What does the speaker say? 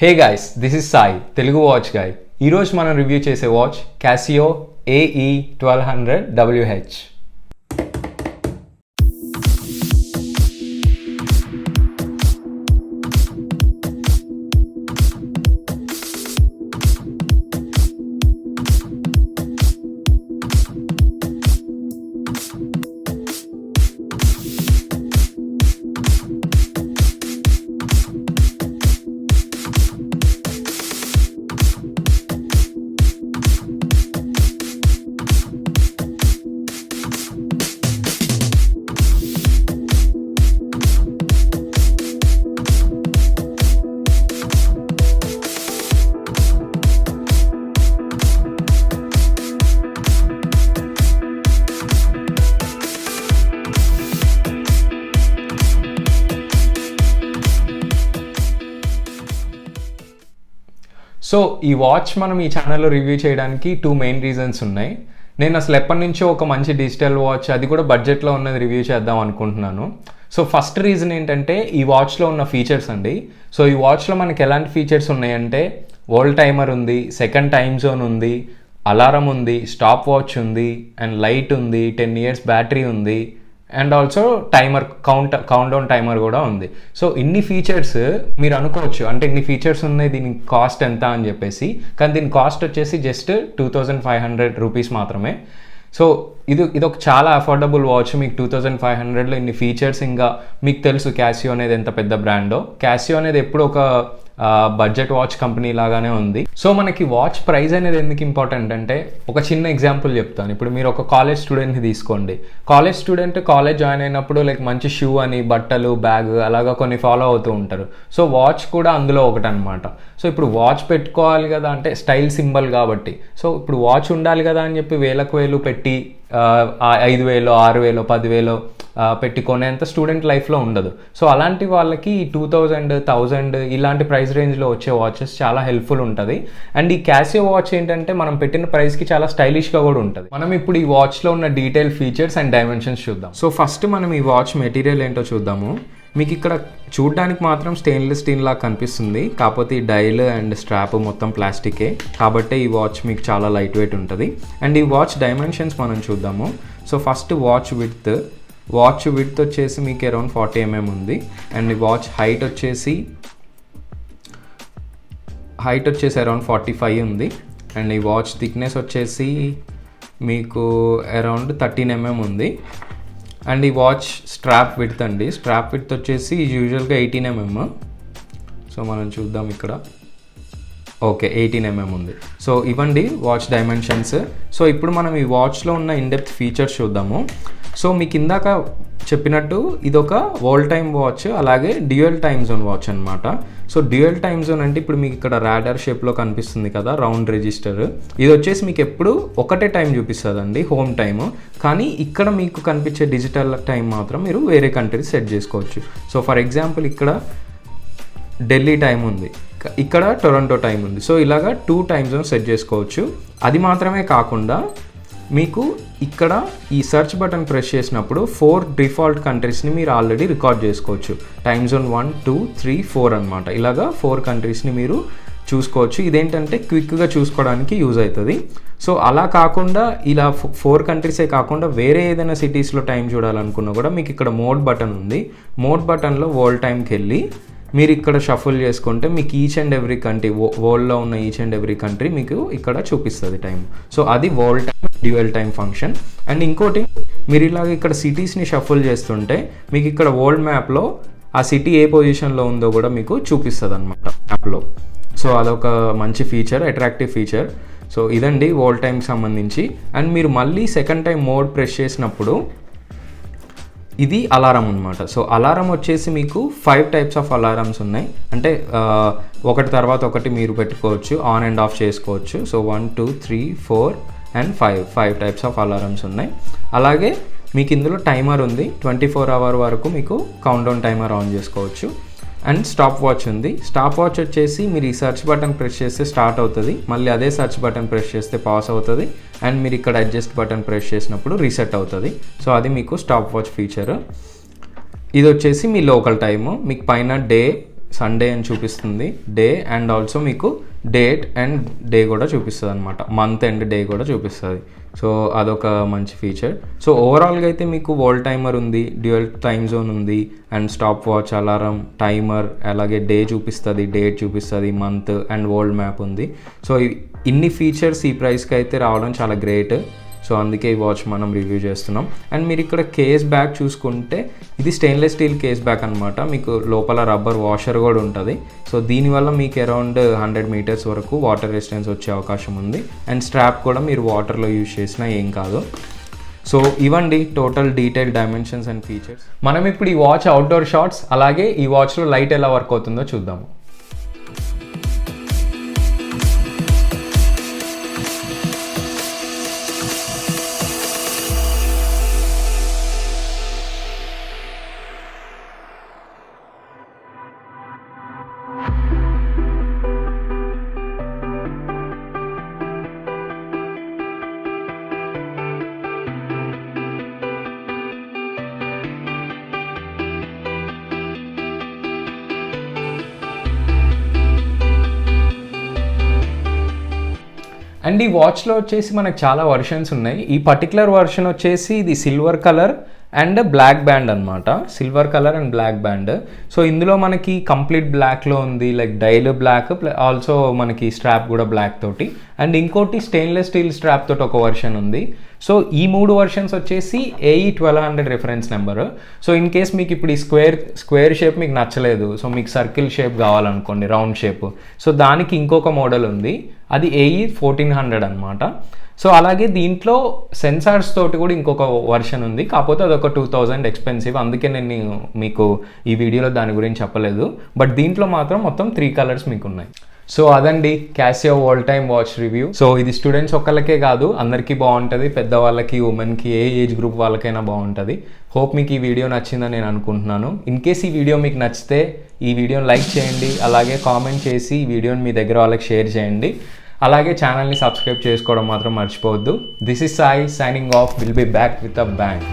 Hey guys, this is Sai, Telugu Watch Guy. Ee roju manam review chese watch CASIO AE-1200WH. So ఈ watch మనం ఈ ఛానల్లో review చేయడానికి 2 main reasons ఉన్నాయి. నేను అసలు ఎప్పటి నుంచో ఒక మంచి డిజిటల్ వాచ్, అది కూడా బడ్జెట్లో ఉన్నది రివ్యూ చేద్దాం అనుకుంటున్నాను. సో ఫస్ట్ రీజన్ ఏంటంటే ఈ వాచ్లో ఉన్న ఫీచర్స్ అండి. సో ఈ వాచ్లో మనకి ఎలాంటి ఫీచర్స్ ఉన్నాయంటే వరల్డ్ టైమర్ ఉంది, సెకండ్ టైమ్ జోన్ ఉంది, అలారం ఉంది, స్టాప్ వాచ్ ఉంది, అండ్ లైట్ ఉంది, 10 years బ్యాటరీ ఉంది, and also timer count down timer కూడా ఉంది. సో ఇన్ని ఫీచర్స్ మీరు అనుకోవచ్చు, అంటే ఇన్ని ఫీచర్స్ ఉన్నాయి, దీని కాస్ట్ ఎంత అని చెప్పేసి. కానీ దీని కాస్ట్ వచ్చేసి జస్ట్ 2500 రూపీస్ మాత్రమే. సో ఇది ఒక చాలా అఫోర్డబుల్ వాచ్. మీకు 2500లో ఇన్ని ఫీచర్స్, ఇంకా మీకు తెలుసు క్యాసియో అనేది ఎంత పెద్ద బ్రాండో. క్యాసియో అనేది ఎప్పుడు ఒక బడ్జెట్ వాచ్ కంపెనీ లాగానే ఉంది. సో మనకి వాచ్ ప్రైస్ అనేది ఎందుకు ఇంపార్టెంట్ అంటే, ఒక చిన్న ఎగ్జాంపుల్ చెప్తాను. ఇప్పుడు మీరు ఒక కాలేజ్ స్టూడెంట్ని తీసుకోండి. కాలేజ్ స్టూడెంట్ కాలేజ్ జాయిన్ అయినప్పుడు లైక్ మంచి షూ అని, బట్టలు, బ్యాగ్ అలాగా కొన్ని ఫాలో అవుతూ ఉంటారు. సో వాచ్ కూడా అందులో ఒకటి అనమాట. సో ఇప్పుడు వాచ్ పెట్టుకోవాలి కదా, అంటే స్టైల్ సింబల్ కాబట్టి. సో ఇప్పుడు వాచ్ ఉండాలి కదా అని చెప్పి వేలు పెట్టి 5000, 6000, 10,000 పెట్టి కొనేంత స్టూడెంట్ లైఫ్లో ఉండదు. సో అలాంటి వాళ్ళకి 2000, 1000 ఇలాంటి ప్రైస్ రేంజ్లో వచ్చే వాచెస్ చాలా హెల్ప్ఫుల్ ఉంటుంది. అండ్ ఈ క్యాసియో వాచ్ ఏంటంటే మనం పెట్టిన ప్రైస్కి చాలా స్టైలిష్గా కూడా ఉంటుంది. మనం ఇప్పుడు ఈ వాచ్లో ఉన్న డీటెయిల్ ఫీచర్స్ అండ్ డైమెన్షన్స్ చూద్దాం. సో ఫస్ట్ మనం ఈ వాచ్ మెటీరియల్ ఏంటో చూద్దాము. మీకు ఇక్కడ చూడడానికి మాత్రం స్టెయిన్లెస్ స్టీల్ లాగా కనిపిస్తుంది, కాకపోతే ఈ డైల్ అండ్ స్ట్రాప్ మొత్తం ప్లాస్టికే, కాబట్టి ఈ వాచ్ మీకు చాలా లైట్ వెయిట్ ఉంటుంది. అండ్ ఈ వాచ్ డైమెన్షన్స్ మనం చూద్దాము. సో ఫస్ట్ వాచ్ విడ్త్ వచ్చేసి మీకు అరౌండ్ 40 mm ఉంది. అండ్ ఈ వాచ్ హైట్ వచ్చేసి అరౌండ్ 45 ఉంది. అండ్ ఈ వాచ్ థిక్నెస్ వచ్చేసి మీకు అరౌండ్ 13 mm ఉంది. అండ్ ఈ వాచ్ స్ట్రాప్ విడ్త్ వచ్చేసి యూజువల్గా 18 mm. సో మనం చూద్దాం ఇక్కడ, ఓకే 18 mm ఉంది. సో ఇవ్వండి వాచ్ డైమెన్షన్స్. సో ఇప్పుడు మనం ఈ వాచ్లో ఉన్న ఇన్డెప్త్ ఫీచర్స్ చూద్దాము. సో మీకు ఇందాక చెప్పినట్టు ఇదొక వరల్డ్ టైమ్ వాచ్, అలాగే డ్యూయల్ టైమ్ జోన్ వాచ్ అనమాట. సో డ్యూయల్ టైమ్ జోన్ అంటే ఇప్పుడు మీకు ఇక్కడ రాడార్ షేప్లో కనిపిస్తుంది కదా, రౌండ్ రిజిస్టర్. ఇది వచ్చేసి మీకు ఎప్పుడు ఒకటే టైం చూపిస్తుందండి, హోమ్ టైమ్. కానీ ఇక్కడ మీకు కనిపించే డిజిటల్ టైం మాత్రం మీరు వేరే కంట్రీ సెట్ చేసుకోవచ్చు. సో ఫర్ ఎగ్జాంపుల్ ఇక్కడ ఢిల్లీ టైం ఉంది, ఇక్కడ టొరంటో టైం ఉంది. సో ఇలాగా 2 టైమ్ జోన్ సెట్ చేసుకోవచ్చు. అది మాత్రమే కాకుండా మీకు ఇక్కడ ఈ సెర్చ్ బటన్ ప్రెస్ చేసినప్పుడు 4 డిఫాల్ట్ కంట్రీస్ని మీరు ఆల్రెడీ రికార్డ్ చేసుకోవచ్చు. టైమ్ జోన్ 1, 2, 3, 4 అనమాట. ఇలాగా 4 కంట్రీస్ని మీరు చూసుకోవచ్చు. ఇదేంటంటే క్విక్గా చూసుకోవడానికి యూజ్ అవుతుంది. సో అలా కాకుండా ఇలా 4 కంట్రీసే కాకుండా వేరే ఏదైనా సిటీస్లో టైం చూడాలనుకున్నా కూడా మీకు ఇక్కడ మోడ్ బటన్ ఉంది. మోడ్ బటన్లో వరల్డ్ టైంకి వెళ్ళి మీరు ఇక్కడ షఫుల్ చేసుకుంటే మీకు ఈచ్ అండ్ ఎవ్రీ కంట్రీ, వరల్డ్లో ఉన్న ఈచ్ అండ్ ఎవ్రీ కంట్రీ మీకు ఇక్కడ చూపిస్తుంది టైం. సో అది world time dual time function. And ఇంకోటి, మీరు ఇలాగ ఇక్కడ సిటీస్ని షఫుల్ చేస్తుంటే మీకు ఇక్కడ వరల్డ్ మ్యాప్లో ఆ సిటీ ఏ పొజిషన్లో ఉందో కూడా మీకు చూపిస్తుంది అనమాట మ్యాప్లో. సో అదొక మంచి ఫీచర్, అట్రాక్టివ్ ఫీచర్. సో ఇదండి వరల్డ్ టైంకి సంబంధించి. అండ్ మీరు మళ్ళీ సెకండ్ టైం మోడ్ ప్రెస్ చేసినప్పుడు ఇది అలారం అనమాట. సో అలారం వచ్చేసి మీకు 5 types ఆఫ్ అలారమ్స్ ఉన్నాయి. అంటే ఒకటి తర్వాత ఒకటి మీరు పెట్టుకోవచ్చు, ఆన్ అండ్ ఆఫ్ చేసుకోవచ్చు. So 1, 2, 3, 4 and 5 types of alarms ఉన్నాయి. అలాగే మీకు ఇందులో టైమర్ ఉంది, 24 hour వరకు మీకు కౌంట్ డౌన్ టైమర్ ఆన్ చేసుకోవచ్చు. అండ్ స్టాప్ వాచ్ ఉంది. స్టాప్ వాచ్ వచ్చేసి మీరు ఈ సెర్చ్ బటన్ ప్రెస్ చేస్తే స్టార్ట్ అవుతుంది, మళ్ళీ అదే సెర్చ్ బటన్ ప్రెస్ చేస్తే పాస్ అవుతుంది, అండ్ మీరు ఇక్కడ అడ్జస్ట్ బటన్ ప్రెస్ చేసినప్పుడు రీసెట్ అవుతుంది. సో అది మీకు స్టాప్ వాచ్ ఫీచర్. ఇది వచ్చేసి మీ లోకల్ టైము, మీకు పైన డే, సండే అని చూపిస్తుంది డే, అండ్ ఆల్సో మీకు డేట్ అండ్ డే కూడా చూపిస్తుంది అనమాట, మంత్ అండ్ డే కూడా చూపిస్తుంది. సో అదొక మంచి ఫీచర్. సో ఓవరాల్గా అయితే మీకు వరల్డ్ టైమర్ ఉంది, డ్యూయల్ టైమ్ జోన్ ఉంది, and stop watch, alarm, timer, అలాగే డే చూపిస్తుంది, డేట్ చూపిస్తుంది, మంత్ అండ్ వరల్డ్ మ్యాప్ ఉంది. సో ఇన్ని ఫీచర్స్ ఈ ప్రైస్కి అయితే రావడం చాలా గ్రేట్. సో అందుకే ఈ వాచ్ మనం రివ్యూ చేస్తున్నాం. అండ్ మీరు ఇక్కడ కేస్ బ్యాక్ చూసుకుంటే ఇది స్టెయిన్లెస్ స్టీల్ కేస్ బ్యాక్ అనమాట, మీకు లోపల రబ్బర్ వాషర్ కూడా ఉంటుంది. సో దీనివల్ల మీకు అరౌండ్ 100 మీటర్స్ వరకు వాటర్ రెసిస్టెన్స్ వచ్చే అవకాశం ఉంది. అండ్ స్ట్రాప్ కూడా మీరు వాటర్లో యూజ్ చేసినా ఏం కాదు. సో ఇవ్వండి total detail dimensions and features. మనం ఇప్పుడు ఈ వాచ్ అవుట్డోర్ షాట్స్, అలాగే ఈ వాచ్లో లైట్ ఎలా వర్క్ అవుతుందో చూద్దాము. అండ్ ఈ వాచ్లో వచ్చేసి మనకు చాలా వర్షన్స్ ఉన్నాయి. ఈ పర్టికులర్ వర్షన్ వచ్చేసి ఇది silver colour and black band అనమాట, silver colour and black band. So ఇందులో మనకి కంప్లీట్ బ్లాక్లో ఉంది, లైక్ డైల్ బ్లాక్, ఆల్సో మనకి స్ట్రాప్ కూడా బ్లాక్ తోటి, అండ్ ఇంకోటి స్టెయిన్లెస్ స్టీల్ స్ట్రాప్ తోటి ఒక వర్షన్ ఉంది. సో ఈ 3 వర్షన్స్ వచ్చేసి AE-1200 reference number. So in case మీకు ఇప్పుడు ఈ స్క్వేర్ షేప్ మీకు నచ్చలేదు, సో మీకు సర్కిల్ షేప్ కావాలనుకోండి, రౌండ్ షేప్, సో దానికి ఇంకొక మోడల్ ఉంది, అది AE-1400 అనమాట. సో అలాగే దీంట్లో సెన్సార్స్ తోటి కూడా ఇంకొక వర్షన్ ఉంది, కాకపోతే అదొక 2000 ఎక్స్పెన్సివ్, అందుకే నేను మీకు ఈ వీడియోలో దాని గురించి చెప్పలేదు. బట్ దీంట్లో మాత్రం మొత్తం 3 కలర్స్ మీకు ఉన్నాయి. సో అదండి CASIO world time watch review. So ఇది స్టూడెంట్స్ ఒక్కళ్ళకే కాదు, అందరికీ బాగుంటుంది, పెద్దవాళ్ళకి, ఉమెన్కి, ఏ ఏజ్ గ్రూప్ వాళ్ళకైనా బాగుంటుంది. హోప్ మీకు ఈ వీడియో నచ్చిందని నేను అనుకుంటున్నాను. ఇన్ కేస్ ఈ వీడియో మీకు నచ్చితే ఈ వీడియోని లైక్ చేయండి, అలాగే కామెంట్ చేసి ఈ వీడియోని మీ దగ్గర వాళ్ళకి షేర్ చేయండి. అలాగే ఛానల్ని సబ్స్క్రైబ్ చేసుకోవడం మాత్రం మర్చిపోవద్దు. This is Sai signing off. Will be back with a bang.